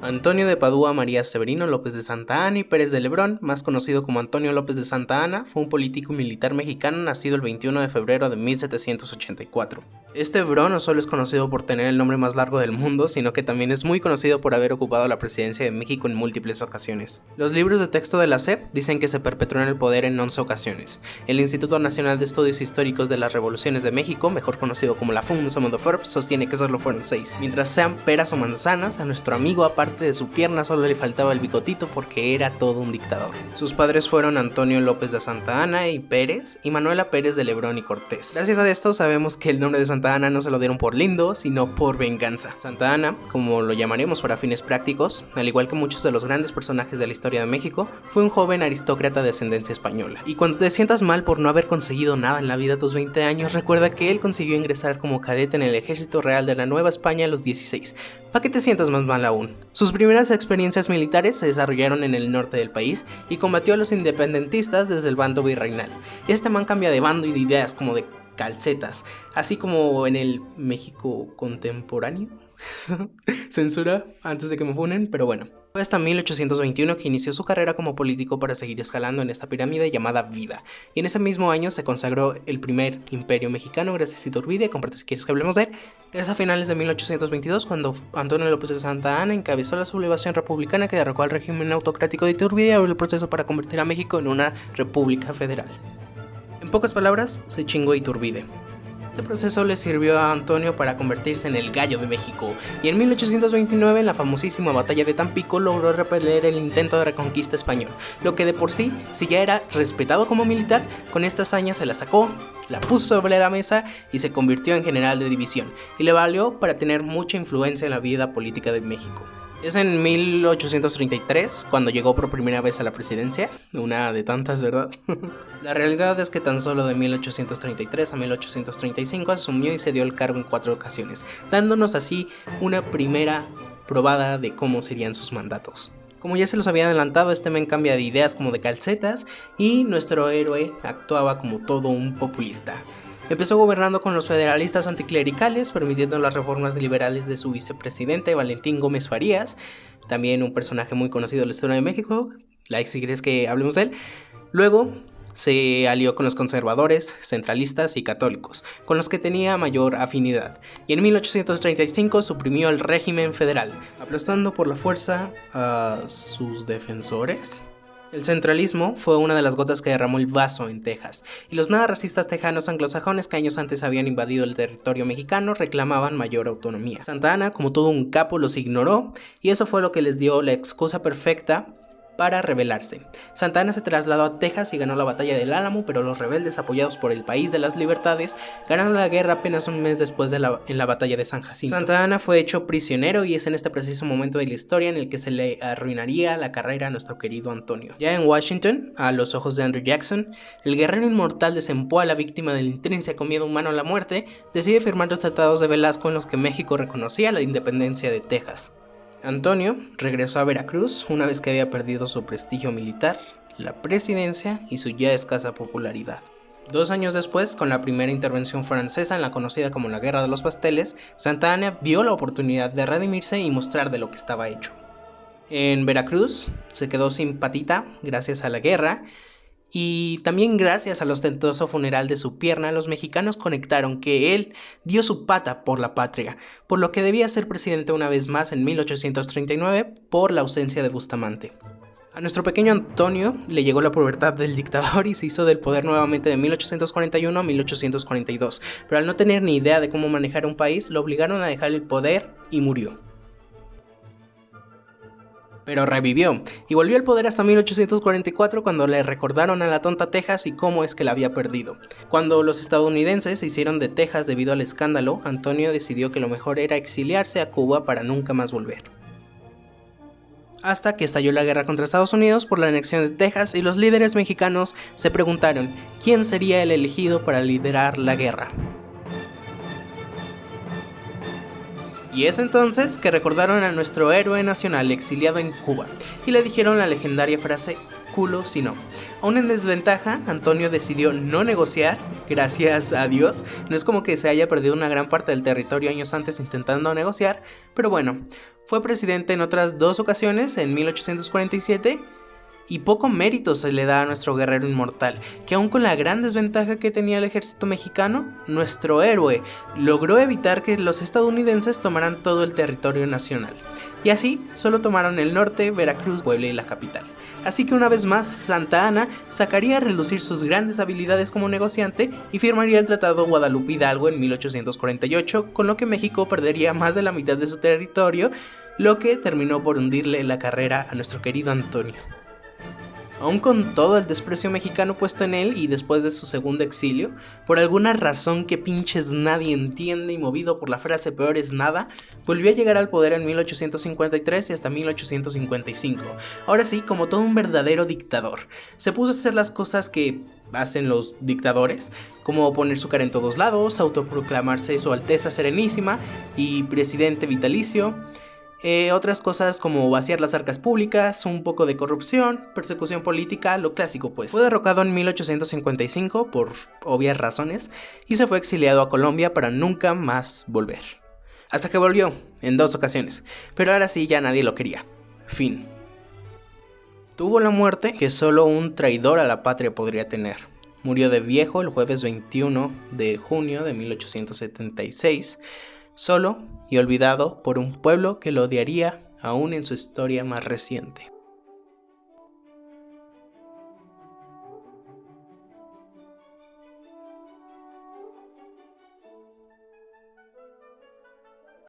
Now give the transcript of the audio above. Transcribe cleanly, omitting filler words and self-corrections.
Antonio de Padua María Severino López de Santa Anna y Pérez de Lebrón, más conocido como Antonio López de Santa Anna, fue un político y militar mexicano nacido el 21 de febrero de 1784. Este Hebrón no solo es conocido por tener el nombre más largo del mundo, sino que también es muy conocido por haber ocupado la presidencia de México en múltiples ocasiones. Los libros de texto de la SEP dicen que se perpetró en el poder en 11 ocasiones. El Instituto Nacional de Estudios Históricos de las Revoluciones de México, mejor conocido como la FUNSAM de FERP, sostiene que solo fueron 6. Mientras sean peras o manzanas, a nuestro amigo aparte de su pierna solo le faltaba el bigotito porque era todo un dictador. Sus padres fueron Antonio López de Santa Anna y Pérez y Manuela Pérez de Lebrón y Cortés. Gracias a esto sabemos que el nombre de Santa Anna no se lo dieron por lindo, sino por venganza. Santa Anna, como lo llamaremos para fines prácticos, al igual que muchos de los grandes personajes de la historia de México, fue un joven aristócrata de ascendencia española. Y cuando te sientas mal por no haber conseguido nada en la vida a tus 20 años, recuerda que él consiguió ingresar como cadete en el Ejército Real de la Nueva España a los 16. ¿Para que te sientas más mal aún? Sus primeras experiencias militares se desarrollaron en el norte del país y combatió a los independentistas desde el bando virreinal. Este man cambia de bando y de ideas como de calcetas, así como en el México contemporáneo. Censura antes de que me funen, pero bueno. Fue hasta 1821 que inició su carrera como político para seguir escalando en esta pirámide llamada vida, y en ese mismo año se consagró el primer imperio mexicano gracias a Iturbide. Comparte si quieres que hablemos de él. Es a finales de 1822 cuando Antonio López de Santa Anna encabezó la sublevación republicana que derrocó al régimen autocrático de Iturbide y abrió el proceso para convertir a México en una república federal. En pocas palabras, se chingó Iturbide. Este proceso le sirvió a Antonio para convertirse en el Gallo de México, y en 1829, en la famosísima batalla de Tampico, logró repeler el intento de reconquista español, lo que de por sí, si ya era respetado como militar, con esta hazaña se la sacó, la puso sobre la mesa y se convirtió en general de división, y le valió para tener mucha influencia en la vida política de México. Es en 1833 cuando llegó por primera vez a la presidencia, una de tantas, ¿verdad? La realidad es que tan solo de 1833 a 1835 asumió y se dio el cargo en 4 ocasiones, dándonos así una primera probada de cómo serían sus mandatos. Como ya se los había adelantado, este men cambia de ideas como de calcetas y nuestro héroe actuaba como todo un populista. Empezó gobernando con los federalistas anticlericales, permitiendo las reformas liberales de su vicepresidente Valentín Gómez Farías, también un personaje muy conocido de la historia de México, like si quieres que hablemos de él. Luego se alió con los conservadores, centralistas y católicos, con los que tenía mayor afinidad, y en 1835 suprimió el régimen federal, aplastando por la fuerza a sus defensores. El centralismo fue una de las gotas que derramó el vaso en Texas, y los nada racistas tejanos anglosajones que años antes habían invadido el territorio mexicano reclamaban mayor autonomía. Santa Anna, como todo un capo, los ignoró, y eso fue lo que les dio la excusa perfecta para rebelarse. Santa Anna se trasladó a Texas y ganó la batalla del Álamo, pero los rebeldes, apoyados por el País de las Libertades, ganaron la guerra apenas un mes después en la batalla de San Jacinto. Santa Anna fue hecho prisionero y es en este preciso momento de la historia en el que se le arruinaría la carrera a nuestro querido Antonio. Ya en Washington, a los ojos de Andrew Jackson, el guerrero inmortal de Zempoala, víctima del intrínseco miedo humano a la muerte, decide firmar los tratados de Velasco en los que México reconocía la independencia de Texas. Antonio regresó a Veracruz una vez que había perdido su prestigio militar, la presidencia y su ya escasa popularidad. 2 años después, con la primera intervención francesa en la conocida como la Guerra de los Pasteles, Santa Anna vio la oportunidad de redimirse y mostrar de lo que estaba hecho. En Veracruz se quedó sin patita gracias a la guerra, y también gracias al ostentoso funeral de su pierna, los mexicanos conectaron que él dio su pata por la patria, por lo que debía ser presidente una vez más en 1839 por la ausencia de Bustamante. A nuestro pequeño Antonio le llegó la pubertad del dictador y se hizo del poder nuevamente de 1841 a 1842, pero al no tener ni idea de cómo manejar un país, lo obligaron a dejar el poder y murió. Pero revivió, y volvió al poder hasta 1844 cuando le recordaron a la tonta Texas y cómo es que la había perdido. Cuando los estadounidenses se hicieron de Texas debido al escándalo, Antonio decidió que lo mejor era exiliarse a Cuba para nunca más volver. Hasta que estalló la guerra contra Estados Unidos por la anexión de Texas y los líderes mexicanos se preguntaron quién sería el elegido para liderar la guerra. Y es entonces que recordaron a nuestro héroe nacional exiliado en Cuba y le dijeron la legendaria frase culo si no. Aún en desventaja, Antonio decidió no negociar, gracias a Dios. No es como que se haya perdido una gran parte del territorio años antes intentando negociar, pero bueno, fue presidente en otras 2 ocasiones, en 1847, y poco mérito se le da a nuestro guerrero inmortal, que aun con la gran desventaja que tenía el ejército mexicano, nuestro héroe logró evitar que los estadounidenses tomaran todo el territorio nacional. Y así, solo tomaron el norte, Veracruz, Puebla y la capital. Así que una vez más, Santa Anna sacaría a relucir sus grandes habilidades como negociante y firmaría el Tratado Guadalupe Hidalgo en 1848, con lo que México perdería más de la mitad de su territorio, lo que terminó por hundirle la carrera a nuestro querido Antonio. Aún con todo el desprecio mexicano puesto en él y después de su segundo exilio, por alguna razón que pinches nadie entiende y movido por la frase peor es nada, volvió a llegar al poder en 1853 y hasta 1855. Ahora sí, como todo un verdadero dictador. Se puso a hacer las cosas que hacen los dictadores, como poner su cara en todos lados, autoproclamarse su Alteza Serenísima y presidente vitalicio. Otras cosas como vaciar las arcas públicas, un poco de corrupción, persecución política, lo clásico pues. Fue derrocado en 1855 por obvias razones y se fue exiliado a Colombia para nunca más volver. Hasta que volvió, en 2 ocasiones, pero ahora sí ya nadie lo quería. Fin. Tuvo la muerte que solo un traidor a la patria podría tener. Murió de viejo el jueves 21 de junio de 1876, solo y olvidado por un pueblo que lo odiaría aún en su historia más reciente.